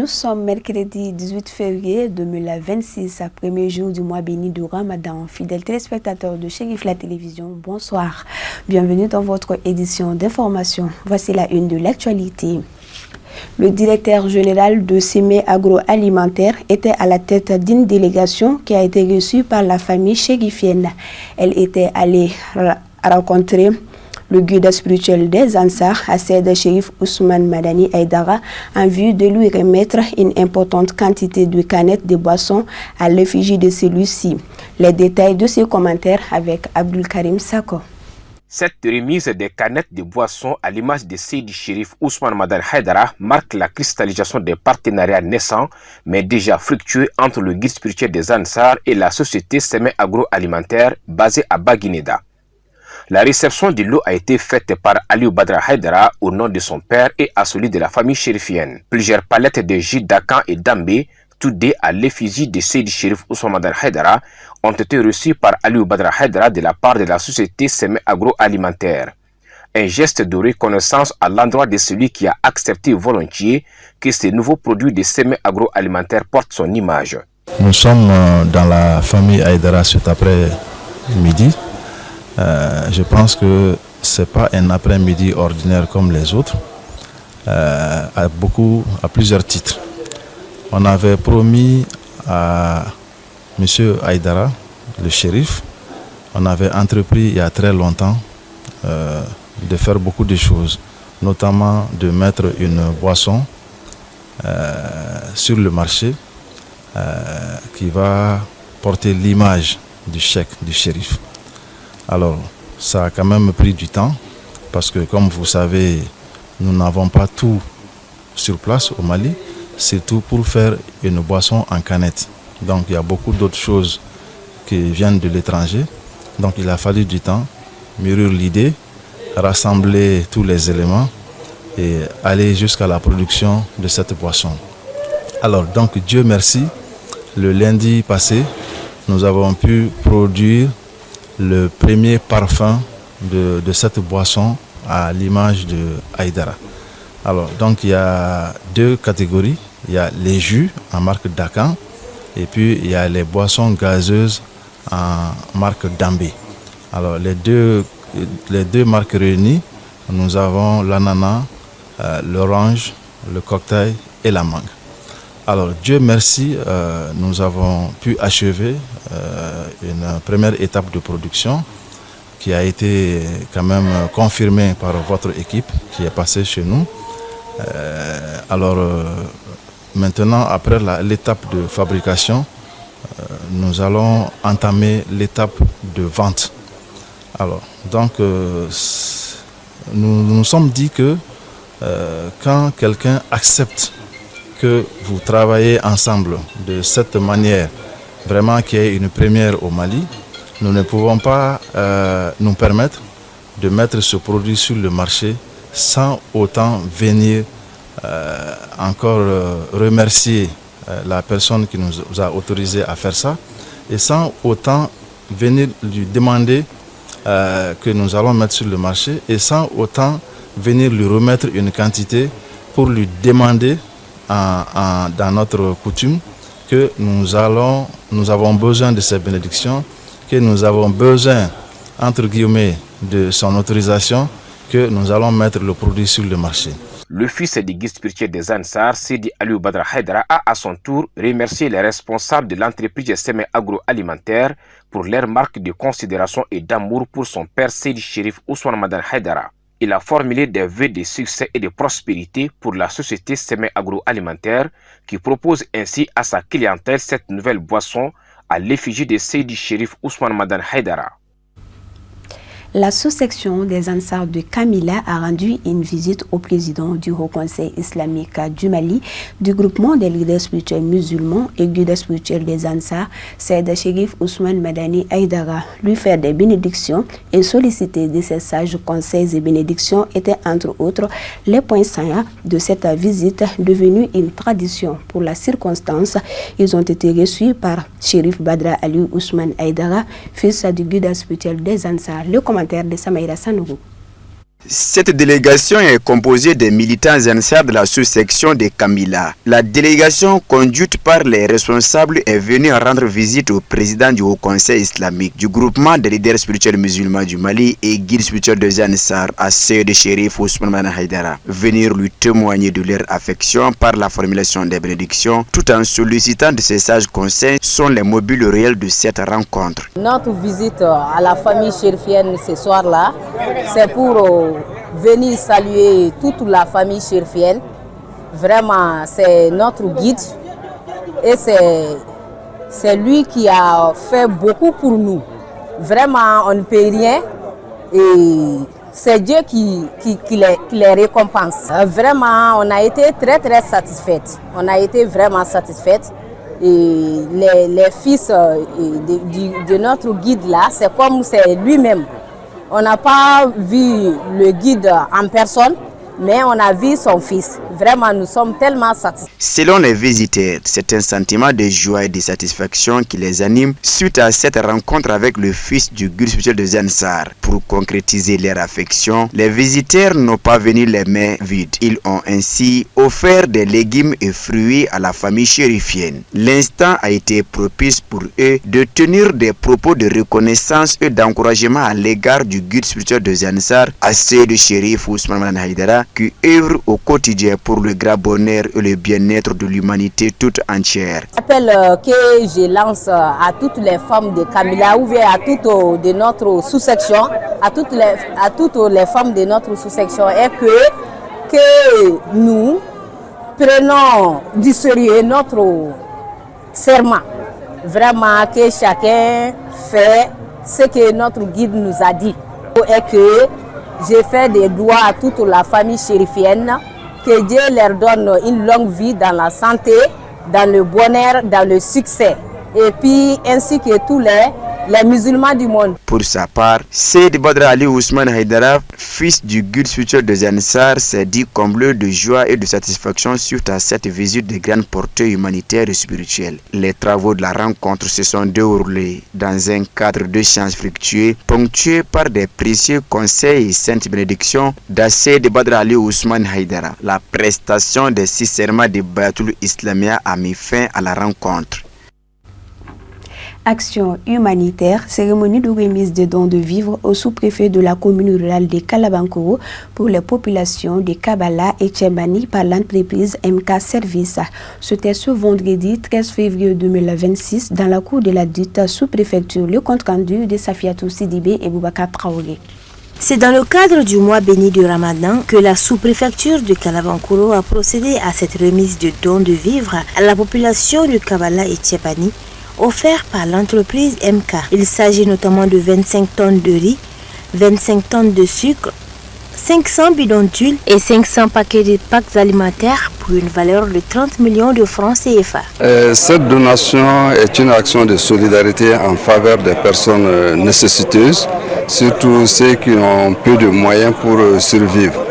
Nous sommes mercredi 18 février 2026, premier jour du mois béni du Ramadan. Fidèles téléspectateurs de Chérif la télévision, bonsoir. Bienvenue dans votre édition d'information. Voici la une de l'actualité. Le directeur général de Sémé Agroalimentaire était à la tête d'une délégation qui a été reçue par la famille chérifienne. Elle était allée rencontrer le guide spirituel des Ansar, Assed Chérif Ousmane Madani Aïdara, en vue de lui remettre une importante quantité de canettes de boissons à l'effigie de celui-ci. Les détails de ces commentaires avec Abdul Karim Sako. Cette remise des canettes de boissons à l'image de Seydi Chérif Ousmane Madani Aïdara marque la cristallisation des partenariats naissants mais déjà fructueux entre le guide spirituel des Ansar et la société Sémé Agroalimentaire basée à Baguineda. La réception du lot a été faite par Aliou Badra Haïdara au nom de son père et à celui de la famille chérifienne. Plusieurs palettes de jus d'Akan et d'Ambé, toutes deux à l'effigie de Seydi Chérif Ousmane Madani Haïdara, ont été reçues par Aliou Badra Haïdara de la part de la société Sémé Agroalimentaire. Un geste de reconnaissance à l'endroit de celui qui a accepté volontiers que ces nouveaux produits de Sémé Agroalimentaire portent son image. Nous sommes dans la famille Haïdara cet après-midi. Je pense que ce n'est pas un après-midi ordinaire comme les autres, à plusieurs titres. On avait promis à M. Haïdara, le shérif, on avait entrepris il y a très longtemps de faire beaucoup de choses, notamment de mettre une boisson sur le marché qui va porter l'image du cheikh, du shérif. Alors, ça a quand même pris du temps parce que, comme vous savez, nous n'avons pas tout sur place au Mali, surtout pour faire une boisson en canette. Donc, il y a beaucoup d'autres choses qui viennent de l'étranger. Donc, il a fallu du temps, mûrir l'idée, rassembler tous les éléments et aller jusqu'à la production de cette boisson. Alors, donc, Dieu merci, le lundi passé, nous avons pu produire le premier parfum de cette boisson à l'image de Haïdara. Alors, donc il y a deux catégories. Il y a les jus en marque Dakan et puis il y a les boissons gazeuses en marque Dambé. Alors, les deux marques réunies, nous avons l'ananas, l'orange, le cocktail et la mangue. Alors, Dieu merci, nous avons pu achever une première étape de production qui a été quand même confirmée par votre équipe qui est passée chez nous. Maintenant, après l'étape de fabrication, nous allons entamer l'étape de vente. Alors, donc, nous nous sommes dit que quand quelqu'un accepte que vous travaillez ensemble de cette manière, vraiment qui est une première au Mali, nous ne pouvons pas nous permettre de mettre ce produit sur le marché sans autant venir encore remercier la personne qui nous a autorisé à faire ça et sans autant venir lui demander que nous allons mettre sur le marché et sans autant venir lui remettre une quantité pour lui demander dans notre coutume que nous avons besoin de ces bénédictions, que nous avons besoin, entre guillemets, de son autorisation, que nous allons mettre le produit sur le marché. Le fils du guide spirituel des Ansar, Seydi Aliou Badra Haïdara, a à son tour remercié les responsables de l'entreprise Sémé Agroalimentaire pour leur marque de considération et d'amour pour son père Seydi Chérif Ousmane Madani Haïdara. Il a formulé des vœux de succès et de prospérité pour la société Sémé Agroalimentaire qui propose ainsi à sa clientèle cette nouvelle boisson à l'effigie de Seydi Chérif Ousmane Madani Haïdara. La sous-section des Ansar de Kamila a rendu une visite au président du Haut Conseil islamique du Mali, du groupement des leaders spirituels musulmans et guide spirituel des Ansar, Seydi Chérif Ousmane Madani Aïdara, lui faire des bénédictions et solliciter de ses sages conseils et bénédictions étaient entre autres les points saillants de cette visite devenue une tradition pour la circonstance. Ils ont été reçus par Chérif Badra Aliou Ousmane Aïdara, fils du guide spirituel des Ansar. Le commentaire de Samaïra Sanougou. Cette délégation est composée des militants Ansar de la sous-section de Kamila. La délégation conduite par les responsables est venue rendre visite au président du Haut Conseil islamique, du groupement des leaders spirituels musulmans du Mali et guide spirituel de Ansar, à Seydi Chérif Ousmane Madan Haïdara, venir lui témoigner de leur affection par la formulation des bénédictions, tout en sollicitant de ses sages conseils, sont les mobiles réels de cette rencontre. Notre visite à la famille chérifienne ce soir-là, c'est pour venir saluer toute la famille chérifienne. Vraiment, c'est notre guide et c'est lui qui a fait beaucoup pour nous. Vraiment, on ne paye rien et c'est Dieu qui les récompense. Vraiment, on a été très satisfaites. On a été vraiment satisfaites. Et les fils de notre guide là, c'est comme c'est lui-même. On n'a pas vu le guide en personne, mais on a vu son fils. Vraiment, nous sommes tellement satisfaits. Selon les visiteurs, c'est un sentiment de joie et de satisfaction qui les anime suite à cette rencontre avec le fils du guide spirituel de Ansar. Pour concrétiser leur affection, les visiteurs n'ont pas venu les mains vides. Ils ont ainsi offert des légumes et fruits à la famille chérifienne. L'instant a été propice pour eux de tenir des propos de reconnaissance et d'encouragement à l'égard du guide spirituel de Ansar, à Seydi Chérif Ousmane Madan Haïdara, qui œuvre au quotidien pour le grand bonheur et le bien-être de l'humanité toute entière. L'appel que je lance à toutes les femmes de Kamila ou bien à toutes de notre sous-section, à toutes les femmes de notre sous-section est que nous prenons du sérieux notre serment. Vraiment que chacun fait ce que notre guide nous a dit. Et que j'ai fait des doigts à toute la famille chérifienne, que Dieu leur donne une longue vie dans la santé, dans le bonheur, dans le succès. Et puis ainsi que tous les musulmans du monde. Pour sa part, Seydi Badr Ali Ousmane Haïdara, fils du guide spirituel de Ansar, s'est dit comblé de joie et de satisfaction suite à cette visite de grande portée humanitaire et spirituelle. Les travaux de la rencontre se sont déroulés dans un cadre d'échange fructueux, ponctué par des précieux conseils et saintes bénédictions de Seydi Badr Ali Ousmane Haïdara. La prestation des 6 serments de Bayatul Islamia a mis fin à la rencontre. Action humanitaire, cérémonie de remise de dons de vivres au sous-préfet de la commune rurale de Kalabankoro pour les populations de Kabala et Tchembani par l'entreprise MK Service. C'était ce vendredi 13 février 2026 dans la cour de la dite sous-préfecture. Le compte-rendu de Safiatou Sidibé et Boubacar Traoré. C'est dans le cadre du mois béni du Ramadan que la sous-préfecture de Kalabankoro a procédé à cette remise de dons de vivres à la population de Kabala et Tchembani, offert par l'entreprise MK. Il s'agit notamment de 25 tonnes de riz, 25 tonnes de sucre, 500 bidons d'huile et 500 paquets de packs alimentaires pour une valeur de 30 millions de francs CFA. Cette donation est une action de solidarité en faveur des personnes nécessiteuses, surtout ceux qui ont peu de moyens pour survivre.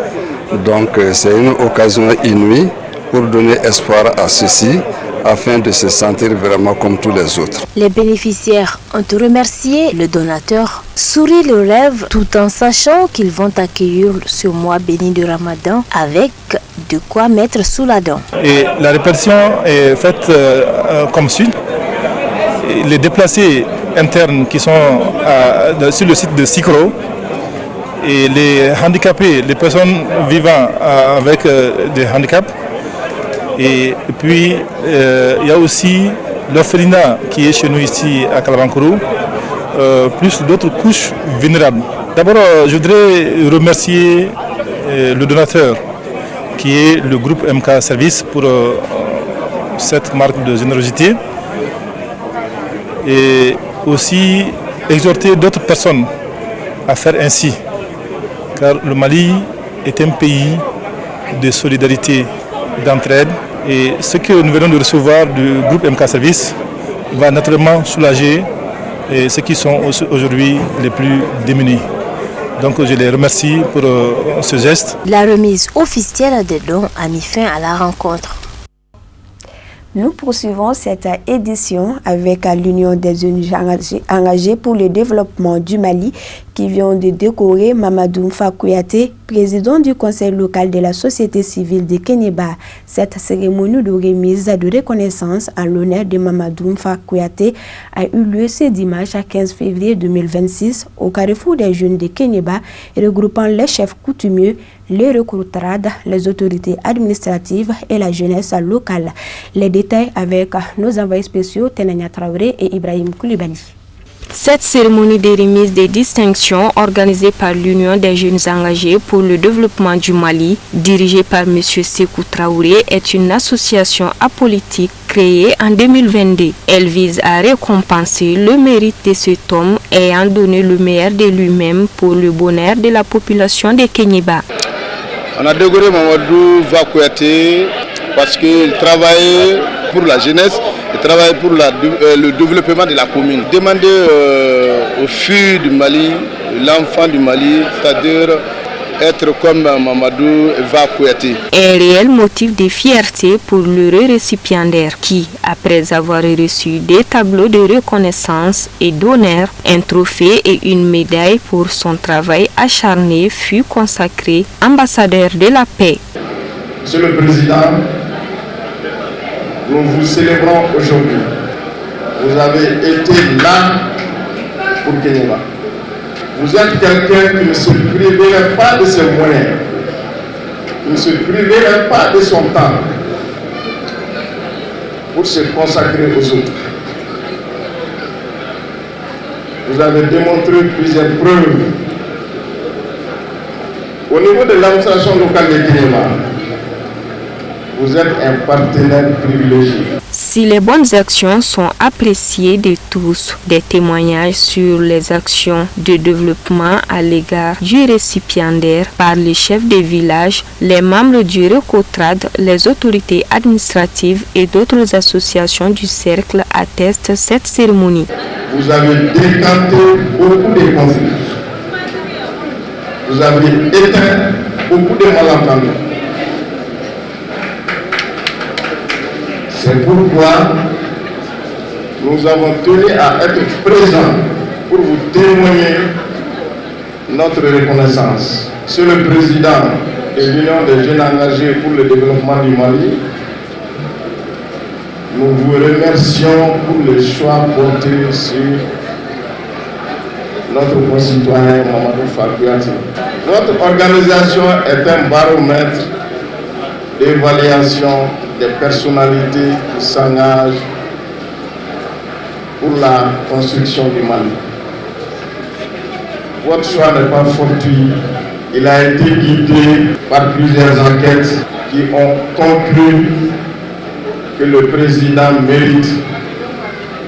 Donc c'est une occasion inouïe pour donner espoir à ceux-ci, afin de se sentir vraiment comme tous les autres. Les bénéficiaires ont remercié le donateur, souri le rêve, tout en sachant qu'ils vont accueillir ce mois béni de Ramadan avec de quoi mettre sous la dent. Et la répartition est faite comme suit. Les déplacés internes qui sont sur le site de Sikro et les handicapés, les personnes vivant avec des handicaps. Et puis, il y a aussi l'orphelinat qui est chez nous ici à Kalabankoro, plus d'autres couches vulnérables. D'abord, je voudrais remercier le donateur qui est le groupe MK Service pour cette marque de générosité. Et aussi exhorter d'autres personnes à faire ainsi. Car le Mali est un pays de solidarité, d'entraide. Et ce que nous venons de recevoir du groupe MK Service va naturellement soulager ceux qui sont aujourd'hui les plus démunis. Donc je les remercie pour ce geste. La remise officielle des dons a mis fin à la rencontre. Nous poursuivons cette édition avec l'Union des ONG engagées pour le développement du Mali qui vient de décorer Mamadou Mfa Kouyaté président du conseil local de la société civile de Kéniéba. Cette cérémonie de remise de reconnaissance en l'honneur de Mamadou Mfa Kouyaté a eu lieu ce dimanche 15 février 2026 au carrefour des jeunes de Kéniéba, regroupant les chefs coutumiers, les recrutrades, les autorités administratives et la jeunesse locale. Les détails avec nos envoyés spéciaux Tenania Traoré et Ibrahim Koulibaly. Cette cérémonie de remise des distinctions organisée par l'Union des jeunes engagés pour le développement du Mali, dirigée par M. Sékou Traoré, est une association apolitique créée en 2022. Elle vise à récompenser le mérite de cet homme ayant donné le meilleur de lui-même pour le bonheur de la population de Kéniéba. On a décoré Mamadou Mfa Kouyaté parce qu'il travaillait pour la jeunesse, il travaille pour le développement de la commune. Demander aux filles du Mali, l'enfant du Mali, c'est-à-dire être comme Mamadou Mfa Kouyaté. Un réel motif de fierté pour l'heureux récipiendaire qui, après avoir reçu des tableaux de reconnaissance et d'honneur, un trophée et une médaille pour son travail acharné, fut consacré ambassadeur de la paix. Monsieur le Président, nous vous célébrons aujourd'hui. Vous avez été là pour Kéniéba. Vous êtes quelqu'un qui ne se priverait pas de ses moyens, qui ne se priverait pas de son temps pour se consacrer aux autres. Vous avez démontré plusieurs preuves au niveau de l'administration locale de Kéniéba. Vous êtes un partenaire privilégié. Si les bonnes actions sont appréciées de tous, des témoignages sur les actions de développement à l'égard du récipiendaire par les chefs de village, les membres du RECOTRAD, les autorités administratives et d'autres associations du cercle attestent cette cérémonie. Vous avez décanté beaucoup de conflits. Vous avez éteint beaucoup de malentendus. C'est pourquoi nous avons tenu à être présents pour vous témoigner notre reconnaissance. Monsieur le Président de l'Union des jeunes engagés pour le développement du Mali, nous vous remercions pour le choix porté sur notre concitoyen Mamadou Mfa Kouyaté. Notre organisation est un baromètre d'évaluation des personnalités qui s'engagent pour la construction du Mali. Votre choix n'est pas fortuit. Il a été guidé par plusieurs enquêtes qui ont conclu que le président mérite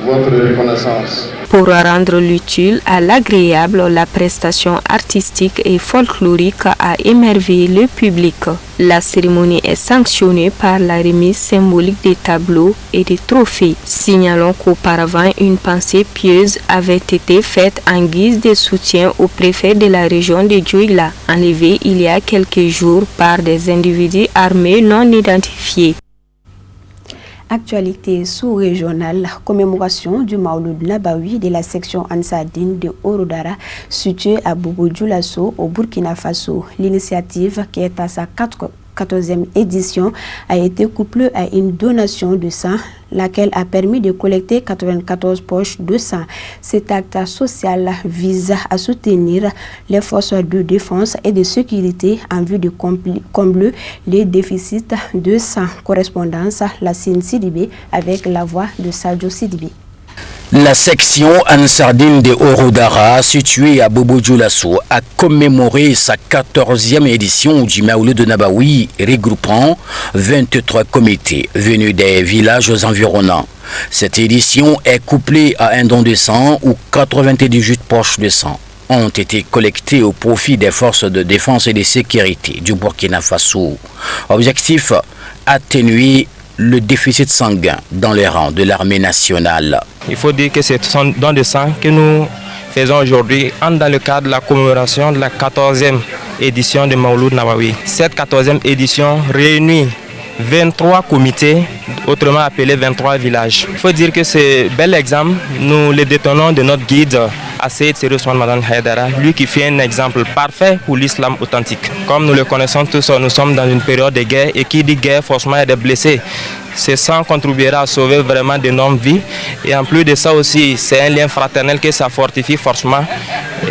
votre reconnaissance. Pour rendre l'utile à l'agréable, la prestation artistique et folklorique a émerveillé le public. La cérémonie est sanctionnée par la remise symbolique des tableaux et des trophées. Signalons qu'auparavant, une pensée pieuse avait été faite en guise de soutien au préfet de la région de Dioula, enlevé il y a quelques jours par des individus armés non identifiés. Actualité sous-régionale, commémoration du Maouloud Nabawi de la section Ansardine de Orodara, située à Bobo-Dioulasso au Burkina Faso. L'initiative, qui est à sa 14e édition, a été couplée à une donation de sang, laquelle a permis de collecter 94 poches de sang. Cet acte social vise à soutenir les forces de défense et de sécurité en vue de combler les déficits de sang. Correspondance Lassine Sidibé avec la voix de Sadio Sidibé. La section Ansardine de Orodara, située à Bobo-Dioulasso, a commémoré sa 14e édition du Maouloud de Nabawi, regroupant 23 comités venus des villages environnants. Cette édition est couplée à un don de sang où 98 poches de sang ont été collectées au profit des forces de défense et de sécurité du Burkina Faso. Objectif, atténuer le déficit sanguin dans les rangs de l'armée nationale. Il faut dire que c'est ce don de sang que nous faisons aujourd'hui dans le cadre de la commémoration de la 14e édition de Maouloud Nabawi. Cette 14e édition réunit 23 comités, autrement appelés 23 villages. Il faut dire que c'est bel exemple, nous le détenons de notre guide à Seyd Seydi Ousmane Madane Haïdara, lui qui fait un exemple parfait pour l'islam authentique. Comme nous le connaissons tous, nous sommes dans une période de guerre et qui dit guerre, forcément il y a des blessés. Ce sang contribuera à sauver vraiment d'énormes vies. Et en plus de ça aussi, c'est un lien fraternel que ça fortifie forcément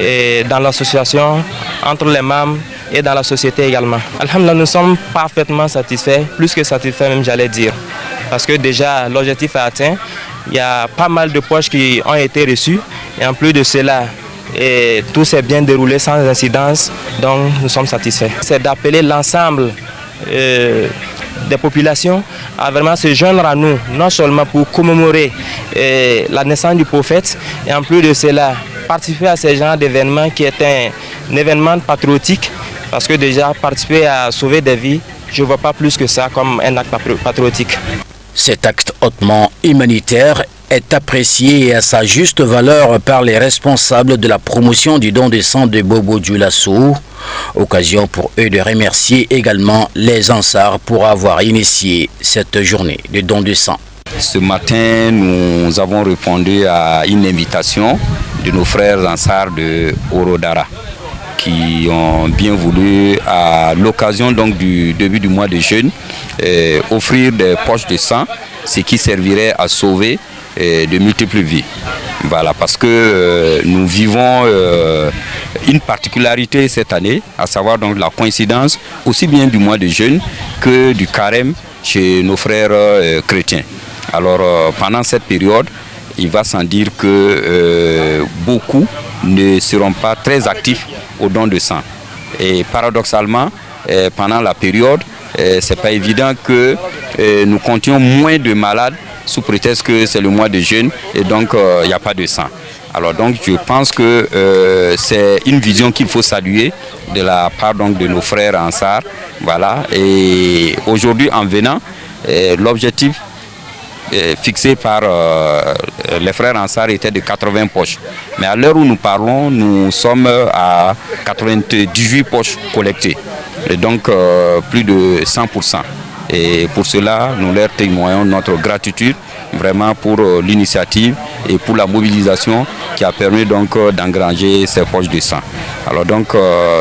et dans l'association, entre les membres et dans la société également. Alhamdulillah, nous sommes parfaitement satisfaits, plus que satisfaits même j'allais dire. Parce que déjà l'objectif est atteint, il y a pas mal de poches qui ont été reçues et en plus de cela, et tout s'est bien déroulé sans incidence, donc nous sommes satisfaits. C'est d'appeler l'ensemble des populations à vraiment se joindre à nous, non seulement pour commémorer la naissance du prophète, et en plus de cela, participer à ce genre d'événement qui est un événement patriotique, parce que déjà participer à sauver des vies, je ne vois pas plus que ça comme un acte patriotique. Cet acte hautement humanitaire est apprécié à sa juste valeur par les responsables de la promotion du don de sang de Bobo Dioulasso. Occasion pour eux de remercier également les Ansars pour avoir initié cette journée de don de sang. Ce matin, nous avons répondu à une invitation de nos frères Ansars de Orodara qui ont bien voulu, à l'occasion donc du début du mois de jeûne, offrir des poches de sang, ce qui servirait à sauver de multiples vies. Voilà, parce que nous vivons une particularité cette année, à savoir donc la coïncidence aussi bien du mois de jeûne que du carême chez nos frères chrétiens. Alors pendant cette période, il va sans dire que beaucoup ne seront pas très actifs au don de sang. Et paradoxalement, pendant la période, c'est pas évident que nous comptions moins de malades sous prétexte que c'est le mois de jeûne et donc il n'y a pas de sang. Alors donc je pense que c'est une vision qu'il faut saluer de la part donc de nos frères Ansars. Voilà. Et aujourd'hui en venant, l'objectif fixé par les frères Ansars était de 80 poches. Mais à l'heure où nous parlons, nous sommes à 98 poches collectées. Et donc plus de 100%. Et pour cela, nous leur témoignons notre gratitude vraiment pour l'initiative et pour la mobilisation qui a permis donc d'engranger ces poches de sang. Alors donc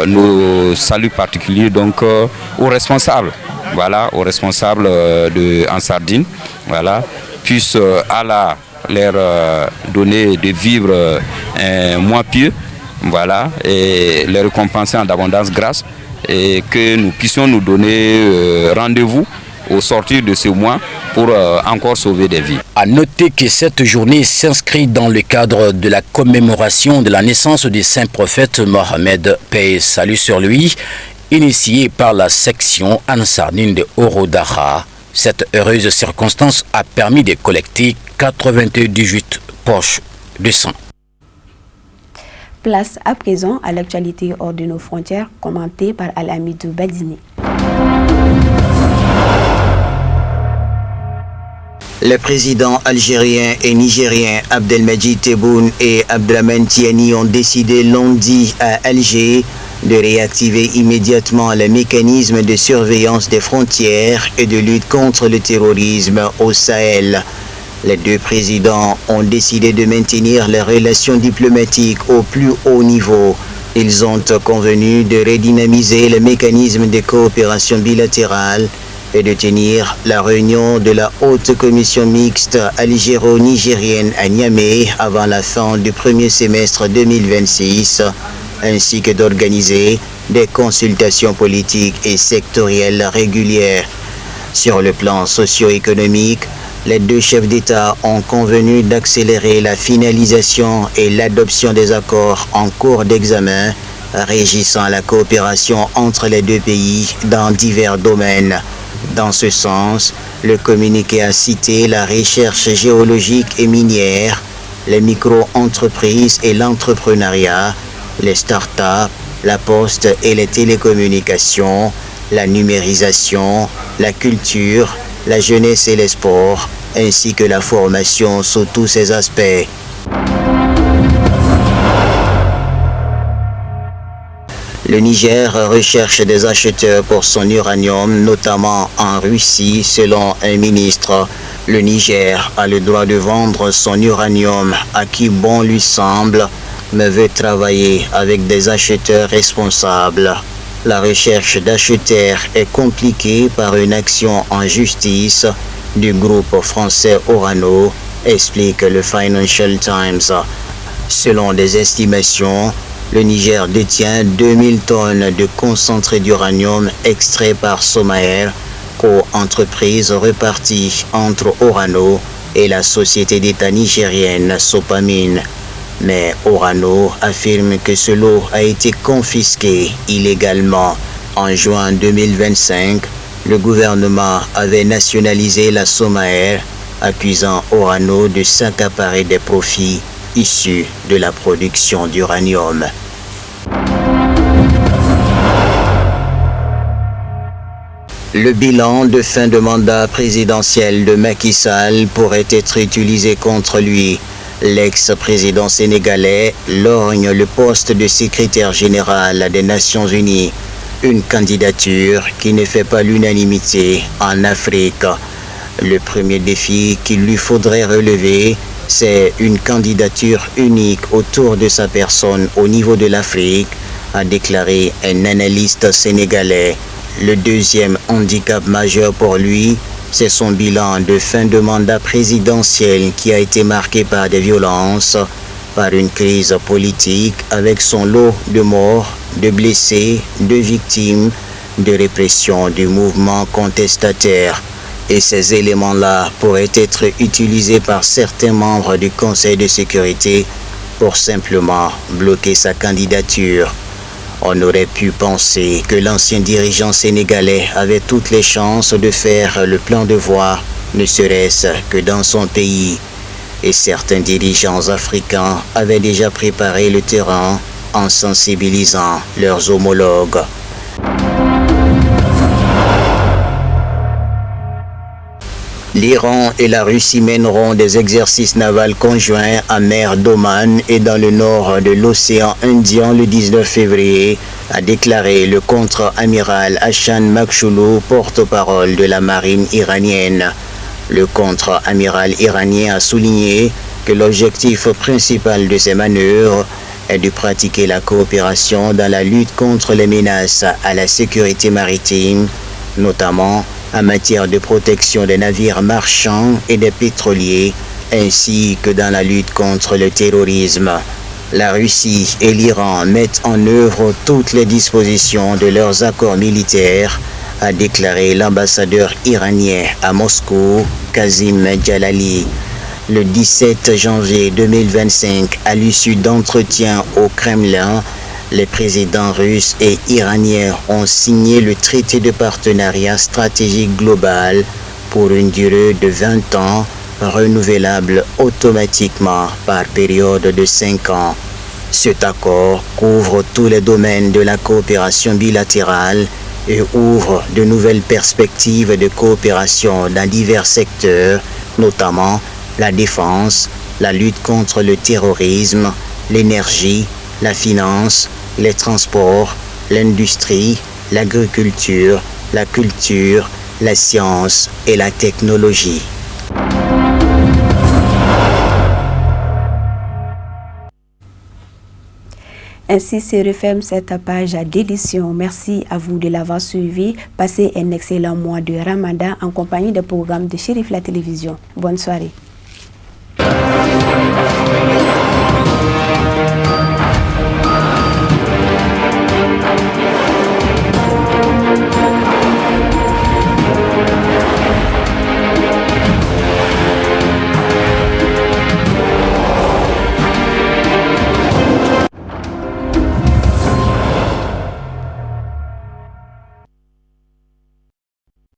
nos saluts particuliers donc aux responsables, voilà, aux responsables de Ansardine, voilà, puissent Allah leur donner de vivre un mois pieux, voilà, et les récompenser en d'abondance grâce, et que nous puissions nous donner rendez-vous au sortir de ce mois pour encore sauver des vies. À noter que cette journée s'inscrit dans le cadre de la commémoration de la naissance du saint prophète Mohammed, paix et salut sur lui, initiée par la section Ansardine de Orodara. Cette heureuse circonstance a permis de collecter 98 poches de sang. Place à présent à l'actualité hors de nos frontières, commentée par Al-Hamidou Badini. Les présidents algériens et nigériens Abdelmadjid Tebboune et Abdrahmane Tiani ont décidé lundi à Alger de réactiver immédiatement le mécanisme de surveillance des frontières et de lutte contre le terrorisme au Sahel. Les deux présidents ont décidé de maintenir les relations diplomatiques au plus haut niveau. Ils ont convenu de redynamiser le mécanisme de coopération bilatérale et de tenir la réunion de la haute commission mixte algéro-nigérienne à Niamey avant la fin du premier semestre 2026, ainsi que d'organiser des consultations politiques et sectorielles régulières. Sur le plan socio-économique, les deux chefs d'État ont convenu d'accélérer la finalisation et l'adoption des accords en cours d'examen régissant la coopération entre les deux pays dans divers domaines. Dans ce sens, le communiqué a cité la recherche géologique et minière, les micro-entreprises et l'entrepreneuriat, les start-up, la poste et les télécommunications, la numérisation, la culture, la jeunesse et les sports, ainsi que la formation sous tous ses aspects. Le Niger recherche des acheteurs pour son uranium, notamment en Russie, selon un ministre. Le Niger a le droit de vendre son uranium à qui bon lui semble, mais veut travailler avec des acheteurs responsables. La recherche d'acheteurs est compliquée par une action en justice du groupe français Orano, explique le Financial Times. Selon des estimations, le Niger détient 2000 tonnes de concentré d'uranium extrait par Somaer, co-entreprise répartie entre Orano et la société d'État nigérienne Sopamine. Mais Orano affirme que ce lot a été confisqué illégalement. En juin 2025, le gouvernement avait nationalisé la Somaer, accusant Orano de s'accaparer des profits issus de la production d'uranium. Le bilan de fin de mandat présidentiel de Macky Sall pourrait être utilisé contre lui. L'ex-président sénégalais lorgne le poste de secrétaire général des Nations Unies, une candidature qui ne fait pas l'unanimité en Afrique. Le premier défi qu'il lui faudrait relever, c'est une candidature unique autour de sa personne au niveau de l'Afrique, a déclaré un analyste sénégalais. Le deuxième handicap majeur pour lui, c'est son bilan de fin de mandat présidentiel qui a été marqué par des violences, par une crise politique avec son lot de morts, de blessés, de victimes, de répression du mouvement contestataire. Et ces éléments-là pourraient être utilisés par certains membres du Conseil de sécurité pour simplement bloquer sa candidature. On aurait pu penser que l'ancien dirigeant sénégalais avait toutes les chances de faire le plein de voix, ne serait-ce que dans son pays. Et certains dirigeants africains avaient déjà préparé le terrain en sensibilisant leurs homologues. L'Iran et la Russie mèneront des exercices navals conjoints en mer d'Oman et dans le nord de l'océan Indien le 19 février, a déclaré le contre-amiral Hassan Makhlouf, porte-parole de la marine iranienne. Le contre-amiral iranien a souligné que l'objectif principal de ces manœuvres est de pratiquer la coopération dans la lutte contre les menaces à la sécurité maritime, notamment en matière de protection des navires marchands et des pétroliers, ainsi que dans la lutte contre le terrorisme. La Russie et l'Iran mettent en œuvre toutes les dispositions de leurs accords militaires, a déclaré l'ambassadeur iranien à Moscou, Kazim Jalali. Le 17 janvier 2025, à l'issue d'entretiens au Kremlin, les présidents russes et iraniens ont signé le traité de partenariat stratégique global pour une durée de 20 ans, renouvelable automatiquement par période de 5 ans. Cet accord couvre tous les domaines de la coopération bilatérale et ouvre de nouvelles perspectives de coopération dans divers secteurs, notamment la défense, la lutte contre le terrorisme, l'énergie, la finance, les transports, l'industrie, l'agriculture, la culture, la science et la technologie. Ainsi se referme cette page d'édition. Merci à vous de l'avoir suivi. Passez un excellent mois de Ramadan en compagnie des programmes de Chérif la télévision. Bonne soirée.